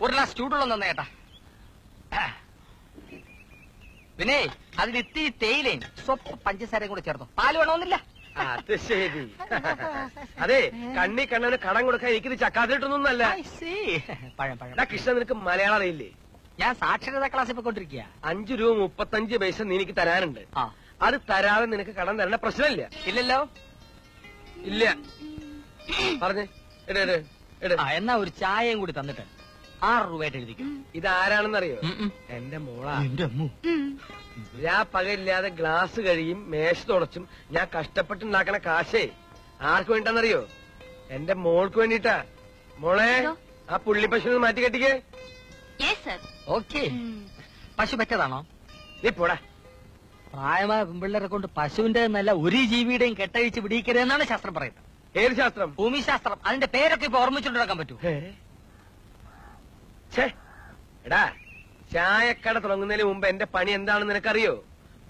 ഒരു ഗ്ലാസ് ചൂടുള്ള തന്നെ ചേട്ടാ. പിന്നെ അതിൽ ഇത്തിരി തേയിലയും സ്വപ്പ് പഞ്ചസാരയും കൂടെ ചേർത്തോ. പാല് വേണമെന്നില്ല. അത് ശരി. അതെ, കണ്ണി കണ്ണന് കടം കൊടുക്കാൻ എനിക്കിത് ചക്കാത്തിട്ടൊന്നല്ല. കൃഷ്ണ, നിനക്ക് മലയാളം അറിയില്ലേ? ഞാൻ സാക്ഷരതാ ക്ലാസ്സിൽ പോയിക്കൊണ്ടിരിക്കുക. 5 രൂപ 35 പൈസ നീ എനിക്ക് തരാനുണ്ട്. അത് തരാതെ നിനക്ക് കടം തരേണ്ട പ്രശ്നമില്ല. ഇല്ലല്ലോ. ഇല്ല പറഞ്ഞേ. എന്നാ ഒരു ചായയും കൂടി തന്നിട്ട് 6 രൂപയായിട്ട് എഴുതിക്കും. ഇതാരാണെന്നറിയോ? എന്റെ മോളാ. ഞാൻ പകലില്ലാതെ ഗ്ലാസ് കഴിയും, മേശ തുടച്ചും ഞാൻ കഷ്ടപ്പെട്ടുണ്ടാക്കണ കാശേ ആർക്ക് വേണ്ടെന്നറിയോ? എന്റെ മോൾക്ക് വേണ്ടിട്ടാ. മോളെ, ആ പുള്ളി പശുവിനെ മാറ്റി കെട്ടിക്കേ. ഓക്കെ. പശു പറ്റതാണോ? നീ പോടാ. പ്രായമായ പെൺപിള്ളേരെ കൊണ്ട് പശുവിന്റെ നല്ല ഒരു ജീവിയുടെയും കെട്ടഴിച്ച് പിടിക്കരുതെന്നാണ് ശാസ്ത്രം പറയുന്നത്. ഏത് ശാസ്ത്രം? ഭൂമിശാസ്ത്രം. അതിന്റെ പേരൊക്കെ ഇപ്പൊ ഓർമ്മിച്ചുകൊണ്ടിരിക്കാൻ പറ്റൂ. എടാ, ചായക്കട തുടങ്ങുന്നതിന് മുമ്പ് എന്റെ പണി എന്താണെന്ന് നിനക്കറിയോ?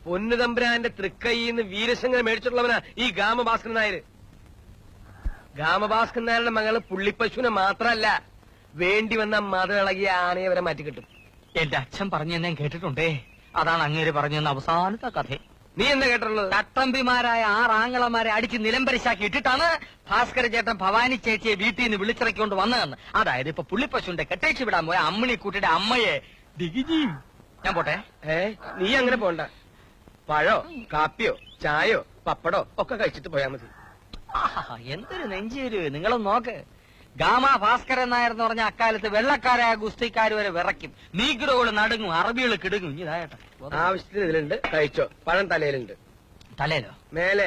പൊന്നുതമ്പുരാന്റെ തൃക്കൈന്ന് വീരശങ്കര മേടിച്ചിട്ടുള്ളവനാ ഈ ഗാമഭാസ്കരൻ നായർ. ഗാമഭാസ്കരൻ നായരുടെ മകള് പുള്ളിപ്പശുവിനെ മാത്രല്ല, വേണ്ടി വന്ന മതമിളകിയ ആനയെ വരെ മാറ്റിക്കിട്ടും. എന്റെ അച്ഛൻ പറഞ്ഞു ഞാൻ കേട്ടിട്ടുണ്ടേ. അതാണ് അങ്ങേര് പറഞ്ഞു തന്ന അവസാനത്തെ കഥ. നീ എന്താ കേട്ടിട്ടുള്ളത്? തട്ടമ്പിമാരായ 6 ആങ്ങളമാരെ അടിച്ച് നിലംപരിശാക്കി ഇട്ടിട്ടാണ് ഭാസ്കര ചേട്ടൻ ഭവാനി ചേച്ചിയെ വീട്ടിൽ നിന്ന് വിളിച്ചിറക്കിക്കൊണ്ട് വന്നതെന്ന്. അതായത് ഇപ്പൊ പുള്ളിപ്പശുവിന്റെ കെട്ടേച്ച് വിടാൻ പോയ അമ്മിണിക്കുട്ടിയുടെ അമ്മയെ ദിഗിജിയും. ഞാൻ പോട്ടെ. നീ അങ്ങനെ പോണ്ട. പഴോ കാപ്പിയോ ചായയോ പപ്പടോ ഒക്കെ കഴിച്ചിട്ട് പോയാ മതി. എന്തൊരു നെഞ്ചേരു. നിങ്ങളൊന്ന് നോക്ക്. ഗാമ ഭാസ്കരൻ നായർ എന്ന് പറഞ്ഞ അക്കാലത്ത് വെള്ളക്കാരായ ഗുസ്തിക്കാർ വരെ വിറയ്ക്കും. നീഗ്രോകള് നടുങ്ങും, അറബികൾ കിടുങ്ങും. ഇതായേട്ടാ ആവശ്യത്തിന് ഇതിലുണ്ട്, കഴിച്ചോ. പഴം തലയിലുണ്ട്. തലയിലോ? മേലെ.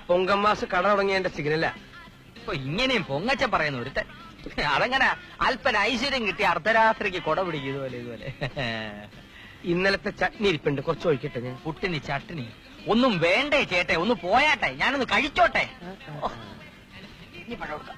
പൊങ്കമ്മാസ് കട തുടങ്ങിയ എന്റെ സിഗ്നലാ. ഇപ്പൊ ഇങ്ങനെയും പൊങ്ങച്ച പറയുന്ന ഒരുത്തൻ. അതങ്ങനെ അല്പന ഐശ്വര്യം കിട്ടി അർദ്ധരാത്രിക്ക് കൊട പിടിക്കും. ഇതുപോലെ ഇന്നലത്തെ ചട്നി ഇരിപ്പുണ്ട്, കുറച്ച് ഒഴിക്കട്ടെ ഞാൻ. പുട്ടിനി ചട്നി ഒന്നും വേണ്ടേ ചേട്ടെ, ഒന്ന് പോയാട്ടെ, ഞാനൊന്ന് കഴിച്ചോട്ടെ. ഇനി പഴം കൊടുക്കാം.